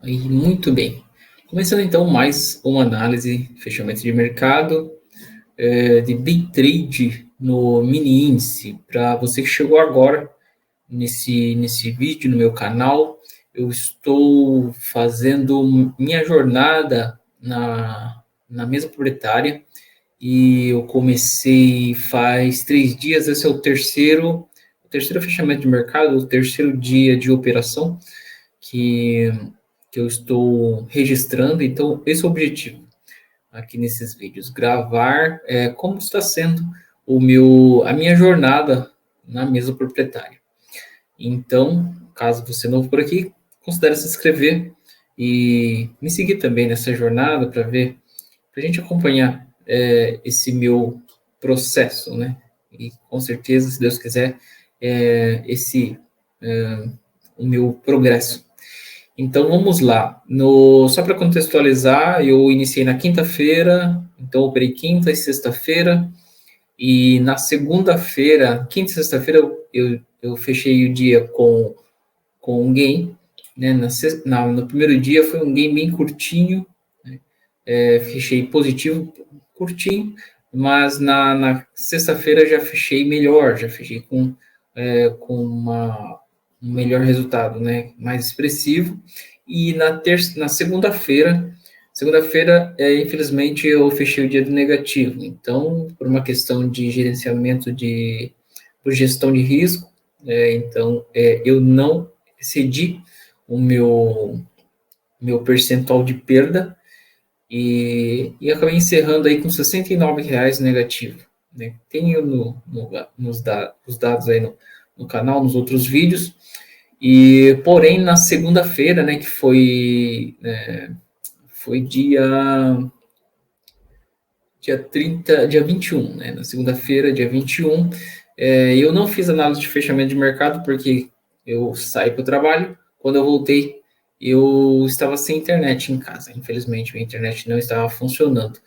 Aí, muito bem. Começando então mais uma análise, fechamento de mercado, de day trade no mini índice. Para você que chegou agora nesse vídeo no meu canal, eu estou fazendo minha jornada na mesa proprietária e eu comecei faz 3 dias. Esse é o terceiro fechamento de mercado, o terceiro dia de operação que, que eu estou registrando. Então, esse é o objetivo aqui nesses vídeos, gravar como está sendo a minha jornada na mesa proprietária. Então, caso você é novo por aqui, considere se inscrever e me seguir também nessa jornada para a gente acompanhar esse meu processo, né? E com certeza, se Deus quiser, o meu progresso. Então vamos lá. Só para contextualizar, eu iniciei na quinta-feira, então operei quinta e sexta-feira, e na segunda-feira, quinta e sexta-feira, eu fechei o dia com um gain, né? No primeiro dia foi um gain bem curtinho, né? Fechei positivo, curtinho, mas na sexta-feira já fechei melhor, já fechei com um melhor resultado, né? Mais expressivo. E na segunda-feira, infelizmente, eu fechei o dia do negativo. Então, por uma questão de gerenciamento por gestão de risco, então eu não excedi o meu percentual de perda e acabei encerrando aí com R$ 69 negativo, né? Tenho os dados aí no canal, nos outros vídeos. E porém na segunda-feira, né, que foi dia 30, dia 21, né? Na segunda-feira, dia 21, eu não fiz análise de fechamento de mercado porque eu saí para o trabalho. Quando eu voltei, eu estava sem internet em casa. Infelizmente, minha internet não estava funcionando.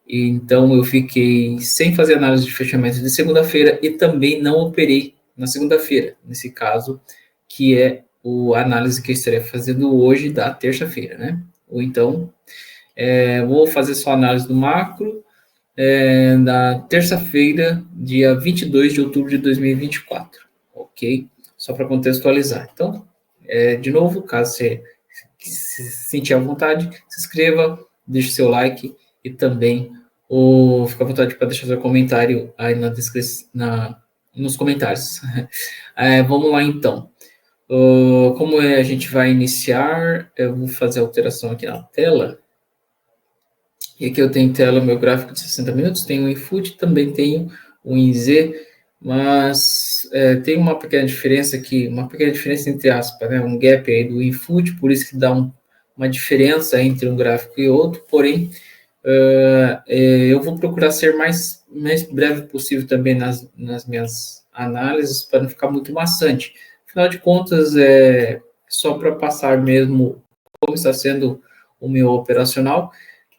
Então, eu fiquei sem fazer análise de fechamento de segunda-feira e também não operei na segunda-feira, nesse caso, que é a análise que eu estaria fazendo hoje da terça-feira, né? Ou então, vou fazer só a análise do macro, na terça-feira, dia 22 de outubro de 2024, ok? Só para contextualizar. Então, de novo, caso você se sentir à vontade, se inscreva, deixe seu like e também fica à vontade para deixar seu comentário aí na descrição, nos comentários. Vamos lá, então. Como a gente vai iniciar, eu vou fazer a alteração aqui na tela. E aqui eu tenho tela, meu gráfico de 60 minutos, tenho o InFood, também tenho o INZ, mas tem uma pequena diferença aqui, uma pequena diferença entre aspas, né, um gap aí do InFood, por isso que dá uma diferença entre um gráfico e outro, porém, eu vou procurar ser mais breve possível também nas minhas análises, para não ficar muito maçante. Afinal de contas, só para passar mesmo como está sendo o meu operacional.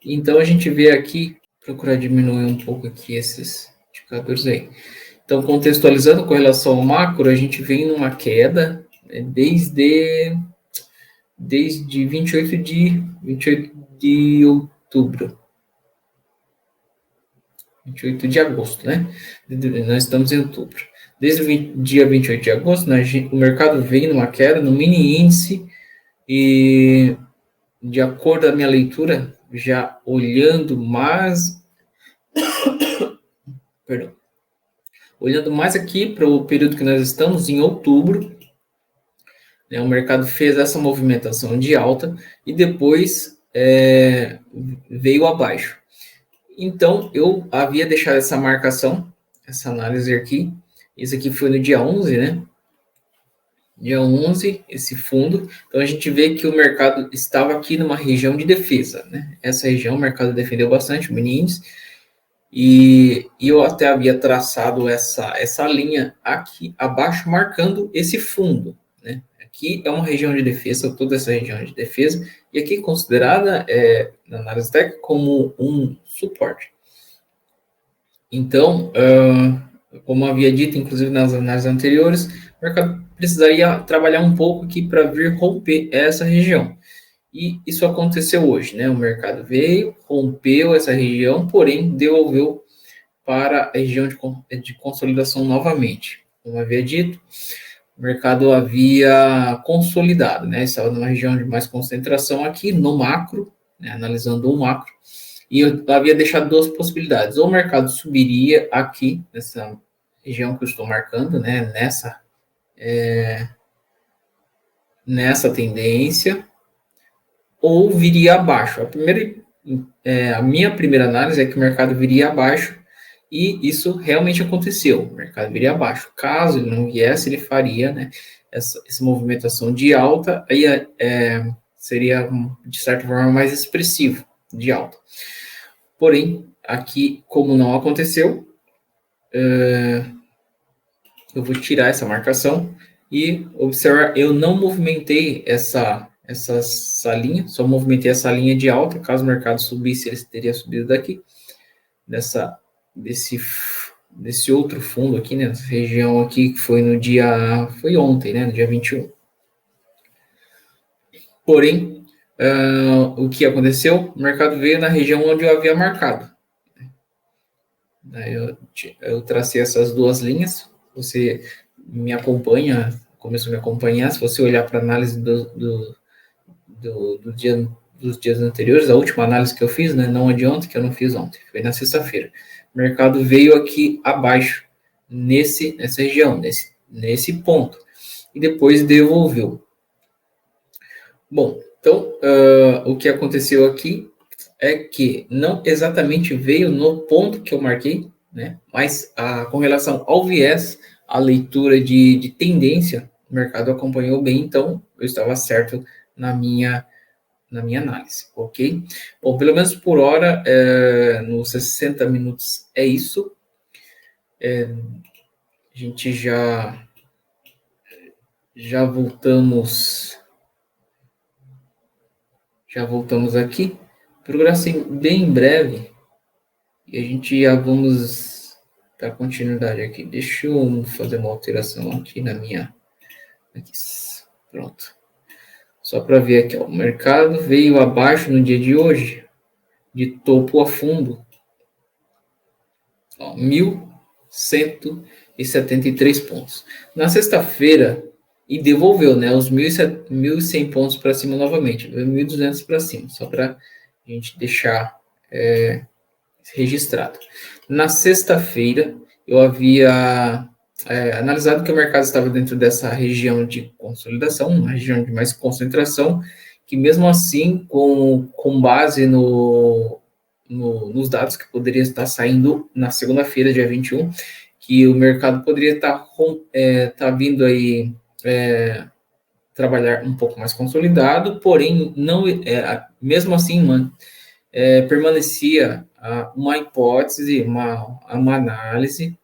Então, a gente vê aqui, procurar diminuir um pouco aqui esses indicadores aí. Então, contextualizando com relação ao macro, a gente vem numa queda, né, desde 28 de outubro. 28 de agosto, né? Nós estamos em outubro. Desde o dia 28 de agosto, o mercado vem numa queda no mini índice e, de acordo com a minha leitura, já olhando mais, perdão, olhando mais aqui para o período que nós estamos, em outubro, né, o mercado fez essa movimentação de alta e depois veio abaixo. Então, eu havia deixado essa marcação, essa análise aqui. Isso aqui foi no dia 11, né? Dia 11, esse fundo. Então, a gente vê que o mercado estava aqui numa região de defesa, né? Essa região o mercado defendeu bastante, o mini índice. E eu até havia traçado essa linha aqui abaixo, marcando esse fundo, né? Aqui é uma região de defesa, toda essa região de defesa, e aqui considerada, na análise técnica, como um suporte. Então, como havia dito, inclusive nas análises anteriores, o mercado precisaria trabalhar um pouco aqui para vir romper essa região. E isso aconteceu hoje, né? O mercado veio, rompeu essa região, porém devolveu para a região de consolidação novamente. Como havia dito, o mercado havia consolidado, né? Estava numa região de mais concentração aqui no macro, né? Analisando o macro, e eu havia deixado duas possibilidades. Ou o mercado subiria aqui, nessa região que eu estou marcando, né? Nessa tendência, ou viria abaixo. A minha primeira análise é que o mercado viria abaixo, e isso realmente aconteceu. O mercado viria abaixo. Caso ele não viesse, ele faria, né, essa movimentação de alta, aí seria, de certa forma, mais expressivo de alta. Porém, aqui, como não aconteceu, eu vou tirar essa marcação e observar, eu não movimentei essa linha, só movimentei essa linha de alta. Caso o mercado subisse, ele teria subido daqui, desse outro fundo aqui, né, nessa região aqui, que foi ontem, né, no dia 21. Porém, o que aconteceu? O mercado veio na região onde eu havia marcado. Eu tracei essas duas linhas. Você me acompanha, começou a me acompanhar. Se você olhar para a análise dos dias anteriores, a última análise que eu fiz, né, não a de ontem, que eu não fiz ontem, foi na sexta-feira. O mercado veio aqui abaixo, nessa região, nesse ponto, e depois devolveu. Bom, então, o que aconteceu aqui é que não exatamente veio no ponto que eu marquei, né? Mas com relação ao viés, a leitura de tendência, o mercado acompanhou bem, então eu estava certo na minha análise, ok? Bom, pelo menos por hora, nos 60 minutos é isso. A gente já voltamos aqui. Procurar assim, bem breve. E a gente já vamos dar continuidade aqui. Deixa eu fazer uma alteração aqui na minha. Aqui. Pronto. Só para ver aqui, ó. O mercado veio abaixo no dia de hoje, de topo a fundo. Ó, 1.173 pontos. Na sexta-feira, e devolveu, né? Os 1.100 pontos para cima novamente. 1.200 para cima, só para a gente deixar registrado. Na sexta-feira, eu havia analisado que o mercado estava dentro dessa região de consolidação, uma região de mais concentração, que mesmo assim, com base nos dados que poderiam estar saindo na segunda-feira, dia 21, que o mercado poderia estar vindo aí trabalhar um pouco mais consolidado, porém, não, mesmo assim, permanecia uma hipótese, uma análise,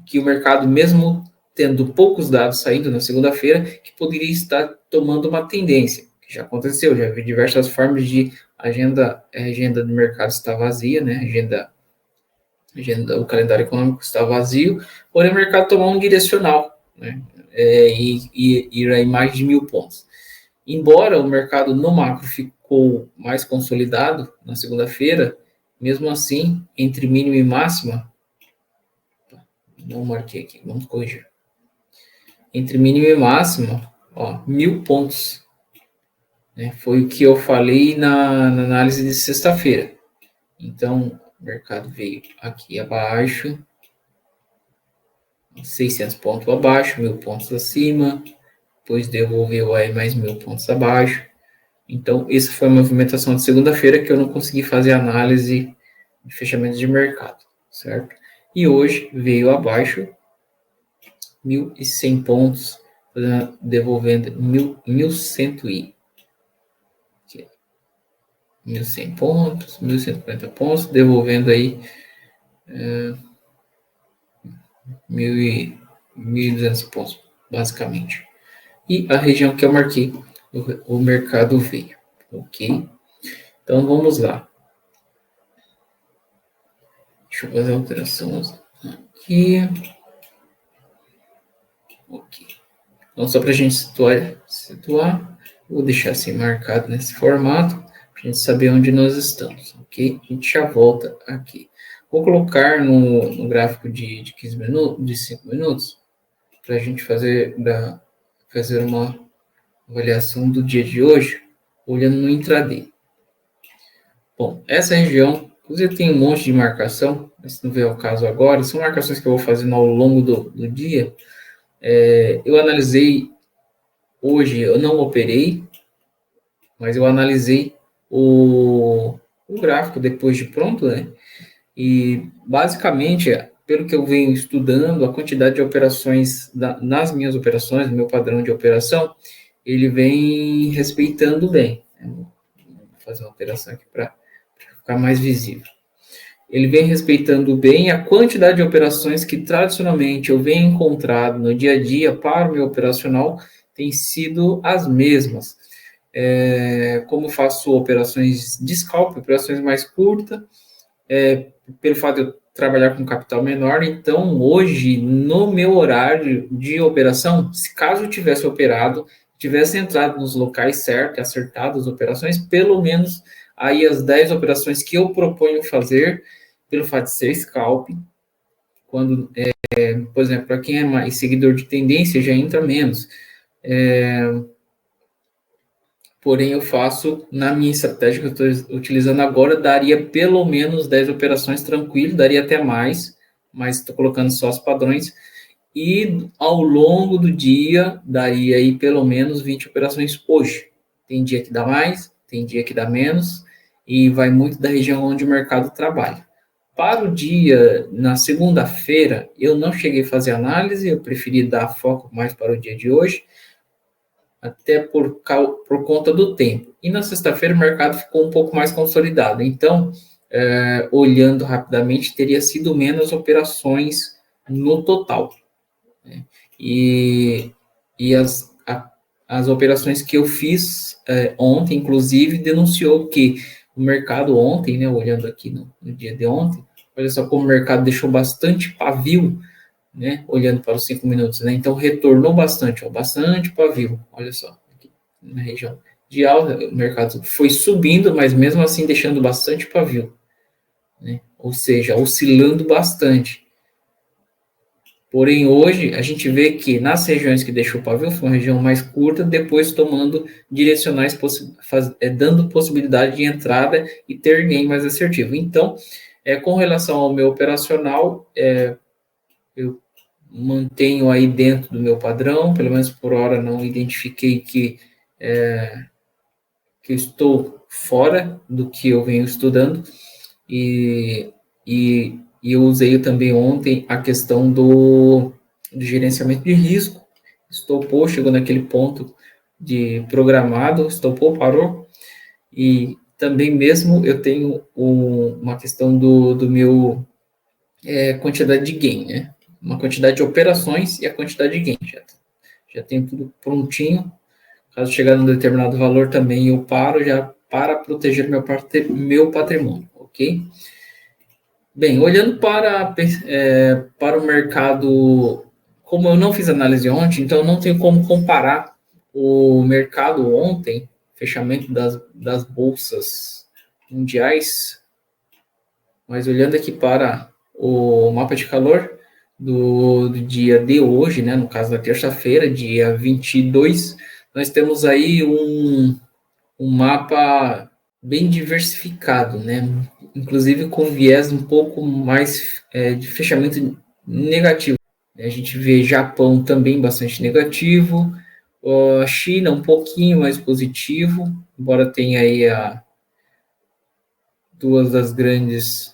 que o mercado, mesmo tendo poucos dados saindo na segunda-feira, que poderia estar tomando uma tendência, que já aconteceu, já vi diversas formas de agenda do mercado está vazia, né? O calendário econômico está vazio, porém o mercado tomou um direcional, né? E ir a mais de 1.000 pontos. Embora o mercado no macro ficou mais consolidado na segunda-feira, mesmo assim, entre mínima e máxima, não marquei aqui, vamos corrigir. Entre mínima e máxima, 1.000 pontos. Né? Foi o que eu falei na análise de sexta-feira. Então, o mercado veio aqui abaixo, 600 pontos abaixo, 1.000 pontos acima, depois devolveu aí mais 1.000 pontos abaixo. Então, essa foi a movimentação de segunda-feira que eu não consegui fazer análise de fechamento de mercado, certo? E hoje veio abaixo, 1.100 pontos, devolvendo 1.100 pontos, 1.150 pontos, devolvendo aí 1.200 pontos, basicamente. E a região que eu marquei, o mercado veio, ok? Então, vamos lá. Deixa eu fazer a alteração aqui. Ok. Então, só para a gente situar, Vou deixar assim marcado nesse formato, para a gente saber onde nós estamos, ok? A gente já volta aqui. Vou colocar no gráfico de 15 minutos, de 5 minutos, para a gente fazer uma avaliação do dia de hoje, olhando no intraday. Bom, essa região, inclusive tem um monte de marcação, mas não veio ao caso agora, são marcações que eu vou fazendo ao longo do dia. Eu analisei hoje, eu não operei, mas eu analisei o gráfico depois de pronto, né? E basicamente, pelo que eu venho estudando, a quantidade de operações nas minhas operações, meu padrão de operação, ele vem respeitando bem. Vou fazer uma operação aqui para ficar mais visível. Ele vem respeitando bem a quantidade de operações que tradicionalmente eu venho encontrado no dia a dia para o meu operacional tem sido as mesmas. Como faço operações de scalp, operações mais curtas, pelo fato de eu trabalhar com capital menor, então hoje, no meu horário de operação, se caso eu tivesse operado, tivesse entrado nos locais certos, acertado as operações, pelo menos aí as 10 operações que eu proponho fazer, pelo fato de ser scalp, quando, por exemplo, para quem é mais seguidor de tendência, já entra menos. Porém, eu faço, na minha estratégia que eu estou utilizando agora, daria pelo menos 10 operações tranquilo, daria até mais, mas estou colocando só os padrões, e ao longo do dia, daria aí pelo menos 20 operações hoje. Tem dia que dá mais, tem dia que dá menos, e vai muito da região onde o mercado trabalha. Para o dia, na segunda-feira, eu não cheguei a fazer análise, eu preferi dar foco mais para o dia de hoje, até por conta do tempo. E na sexta-feira o mercado ficou um pouco mais consolidado. Então, olhando rapidamente, teria sido menos operações no total. Né? E as operações que eu fiz ontem, inclusive, denunciou que o mercado ontem, né, olhando aqui no dia de ontem, olha só como o mercado deixou bastante pavio, né, olhando para os 5 minutos, né, então retornou bastante, bastante pavio, olha só, aqui na região de alta, o mercado foi subindo, mas mesmo assim deixando bastante pavio, né, ou seja, oscilando bastante. Porém, hoje, a gente vê que nas regiões que deixou pavio, foi uma região mais curta, depois tomando direcionais, dando possibilidade de entrada e ter gain mais assertivo. Então, com relação ao meu operacional, eu mantenho aí dentro do meu padrão, pelo menos por hora não identifiquei que estou fora do que eu venho estudando, e eu usei também ontem a questão do gerenciamento de risco, estopou, chegou naquele ponto de programado, estopou, parou, e também mesmo eu tenho uma questão do meu quantidade de gain, né? Uma quantidade de operações e a quantidade de gain. Já tenho tudo prontinho. Caso chegar num determinado valor também eu paro já para proteger meu patrimônio, ok? Bem, olhando para o mercado, como eu não fiz análise ontem, então eu não tenho como comparar o mercado ontem, fechamento das bolsas mundiais, mas olhando aqui para o mapa de calor do dia de hoje, né, no caso da terça-feira, dia 22, nós temos aí um mapa bem diversificado, né, inclusive com viés um pouco mais de fechamento negativo. A gente vê Japão também bastante negativo, a China um pouquinho mais positivo, embora tenha aí duas das grandes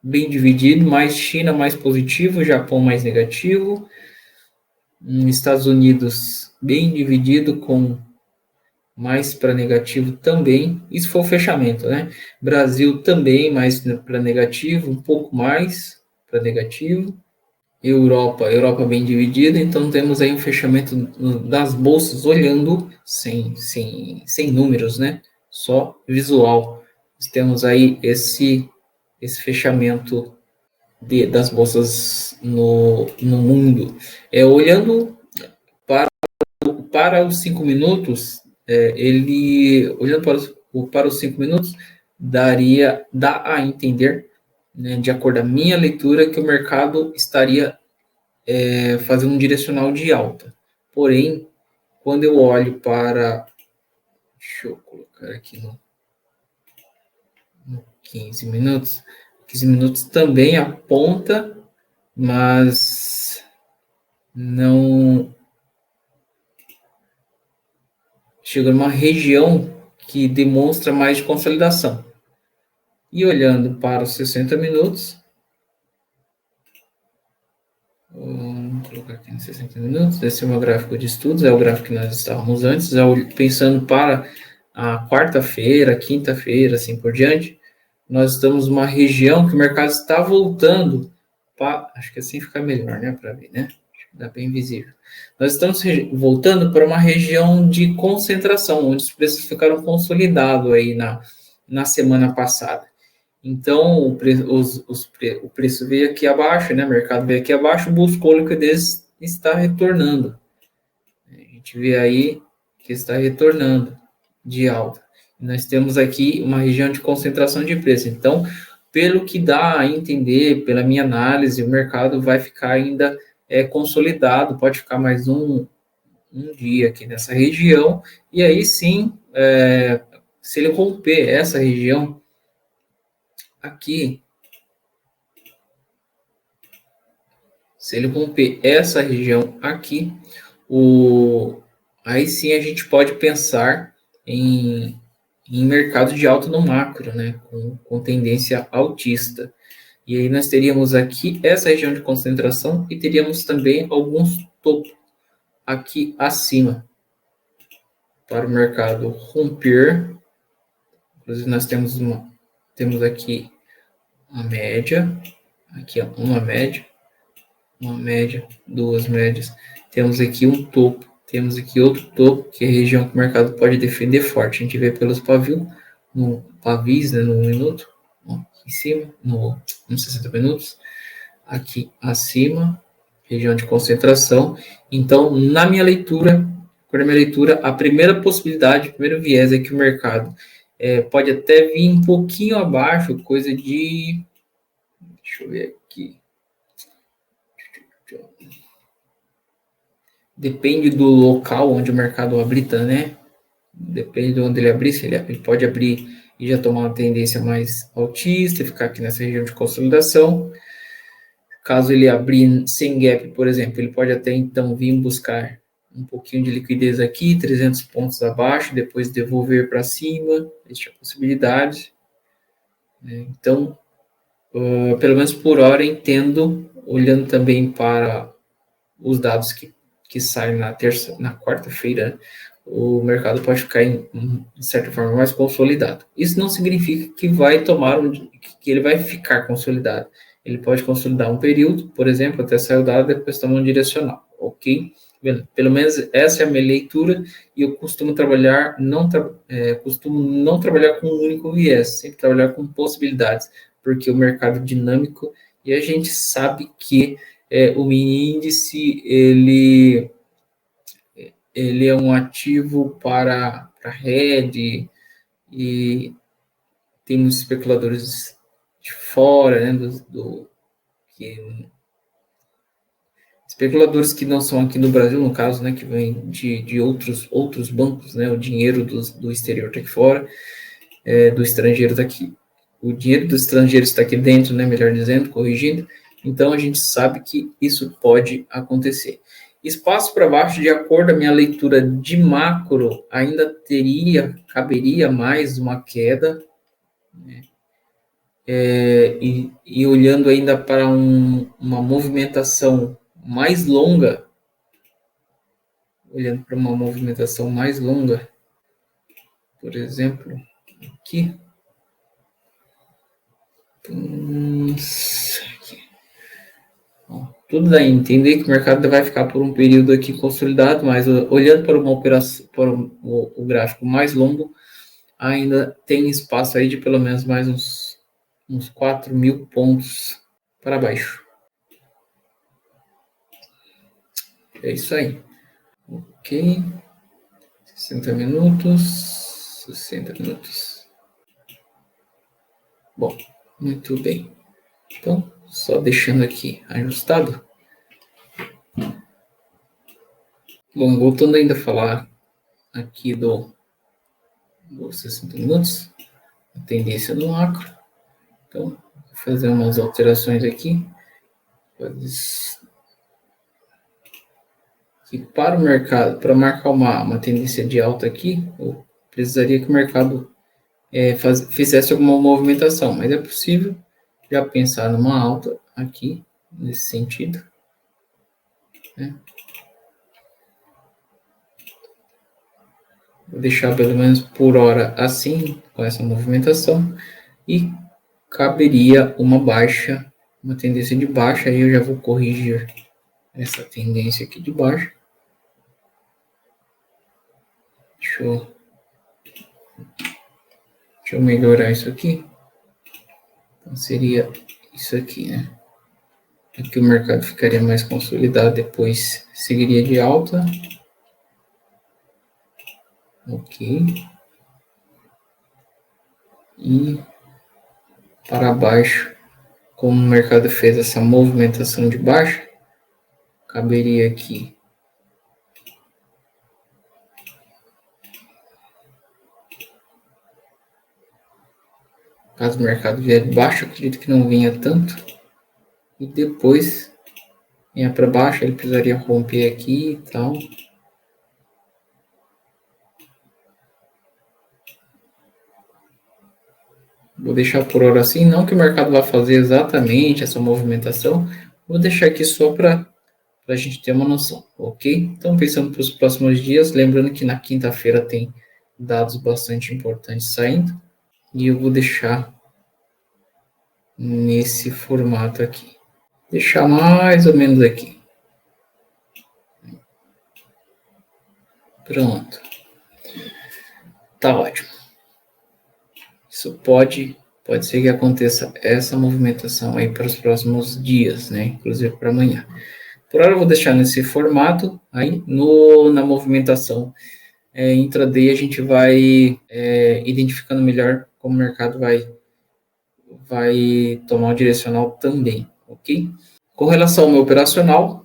bem dividido, mais China mais positivo, Japão mais negativo, Estados Unidos bem dividido com mais para negativo também, isso foi o fechamento, né? Brasil também mais para negativo, um pouco mais para negativo, Europa bem dividida, então temos aí um fechamento das bolsas olhando sem números, né? Só visual. Temos aí esse fechamento das bolsas no mundo. Olhando para para os 5 minutos, ele, olhando para os 5 minutos, dá a entender, né, de acordo com a minha leitura, que o mercado estaria fazendo um direcional de alta. Porém, quando eu olho para... Deixa eu colocar aqui no 15 minutos. 15 minutos também aponta, mas não chega numa região que demonstra mais de consolidação. E olhando para os 60 minutos, vou colocar aqui nos 60 minutos, esse é o meu gráfico de estudos, é o gráfico que nós estávamos antes, pensando para a quarta-feira, quinta-feira, assim por diante, nós estamos numa região que o mercado está voltando para... Acho que assim fica melhor, né, para ver, né? Dá bem visível. Nós estamos voltando para uma região de concentração, onde os preços ficaram consolidados aí na semana passada. Então, o preço veio aqui abaixo, né? O mercado veio aqui abaixo, buscou liquidez e está retornando. A gente vê aí que está retornando de alta. Nós temos aqui uma região de concentração de preço. Então, pelo que dá a entender, pela minha análise, o mercado vai ficar ainda consolidado, pode ficar mais um dia aqui nessa região, e aí sim, se ele romper essa região aqui, se ele romper essa região aqui, aí sim a gente pode pensar em mercado de alta no macro, né, com tendência altista. E aí nós teríamos aqui essa região de concentração e teríamos também alguns topos aqui acima para o mercado romper. Inclusive nós temos aqui a média, aqui uma média, duas médias. Temos aqui um topo, temos aqui outro topo, que é a região que o mercado pode defender forte. A gente vê pelos pavis, né, no minuto, aqui em cima, nos 60 minutos, aqui acima, região de concentração. Então, na minha leitura, a primeira possibilidade, o primeiro viés é que o mercado pode até vir um pouquinho abaixo, coisa de... Deixa eu ver aqui. Depende do local onde o mercado habilita, né? Depende de onde ele abrir, se ele pode abrir e já tomar uma tendência mais altista, ficar aqui nessa região de consolidação. Caso ele abrir sem gap, por exemplo, ele pode até então vir buscar um pouquinho de liquidez aqui, 300 pontos abaixo, depois devolver para cima, existe a possibilidade. Então, pelo menos por hora, entendo, olhando também para os dados que saem na quarta-feira, o mercado pode ficar, de certa forma, mais consolidado. Isso não significa que que ele vai ficar consolidado. Ele pode consolidar um período, por exemplo, até sair o dado, depois tomar um direcional, ok? Pelo menos essa é a minha leitura, e eu costumo não trabalhar com um único viés, sempre trabalhar com possibilidades, porque o mercado é dinâmico, e a gente sabe que o mini índice, ele é um ativo para hedge, e tem muitos especuladores de fora, né, especuladores que não são aqui no Brasil, no caso, né, que vêm de outros bancos, né, o dinheiro do exterior está aqui fora, do estrangeiro está aqui, o dinheiro do estrangeiro está aqui dentro, né, melhor dizendo, corrigindo. Então a gente sabe que isso pode acontecer. Espaço para baixo, de acordo com a minha leitura de macro, ainda caberia mais uma queda, né? E olhando ainda para uma movimentação mais longa, por exemplo, aqui, tudo dá a entender que o mercado vai ficar por um período aqui consolidado, mas olhando para uma operação, para o gráfico mais longo, ainda tem espaço aí de pelo menos mais uns 4.000 pontos para baixo. É isso aí. Ok. 60 minutos, 60 minutos. Bom, muito bem. Então, só deixando aqui ajustado. Bom, voltando ainda a falar aqui dos 60 minutos, a tendência do macro. Então, vou fazer umas alterações aqui. Que para o mercado, para marcar uma tendência de alta aqui, eu precisaria que o mercado fizesse alguma movimentação, mas é possível já pensar numa alta aqui, nesse sentido. Né? Vou deixar pelo menos por hora assim, com essa movimentação, e caberia uma baixa, uma tendência de baixa, aí eu já vou corrigir essa tendência aqui de baixa. Deixa eu melhorar isso aqui. Então, seria isso aqui, né? Aqui o mercado ficaria mais consolidado, depois seguiria de alta. Ok. E para baixo, como o mercado fez essa movimentação de baixa, caberia aqui caso o mercado vier de baixo, acredito que não vinha tanto, e depois vinha para baixo, ele precisaria romper aqui e tal. Vou deixar por hora assim, não que o mercado vá fazer exatamente essa movimentação, vou deixar aqui só para a gente ter uma noção, ok? Então, pensando para os próximos dias, lembrando que na quinta-feira tem dados bastante importantes saindo, e eu vou deixar nesse formato aqui. Deixar mais ou menos aqui. Pronto. Tá ótimo. Isso pode ser que aconteça essa movimentação aí para os próximos dias, né? Inclusive para amanhã. Por hora eu vou deixar nesse formato, aí na movimentação intraday a gente vai identificando melhor como o mercado vai tomar o direcional também, ok? Com relação ao meu operacional,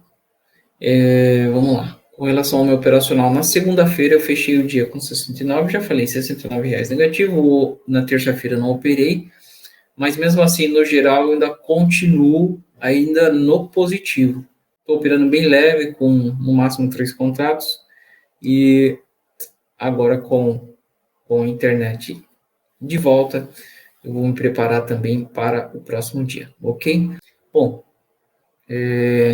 vamos lá. Com relação ao meu operacional, na segunda-feira eu fechei o dia com 69, já falei, R$ 69 negativo, na terça-feira não operei, mas mesmo assim, no geral, eu ainda continuo ainda no positivo. Estou operando bem leve, com no máximo 3 contratos, e agora com a internet de volta, eu vou me preparar também para o próximo dia, ok? Bom,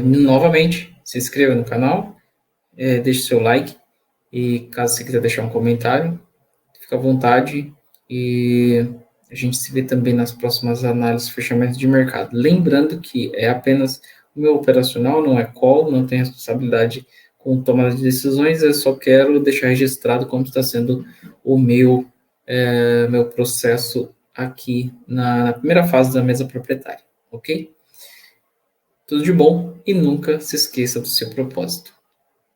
novamente, se inscreva no canal, deixe seu like, e caso você quiser deixar um comentário, fica à vontade, e a gente se vê também nas próximas análises de fechamento de mercado. Lembrando que é apenas o meu operacional, não é call, não tem responsabilidade com tomada de decisões, eu só quero deixar registrado como está sendo o meu processo aqui na primeira fase da mesa proprietária, ok? Tudo de bom e nunca se esqueça do seu propósito.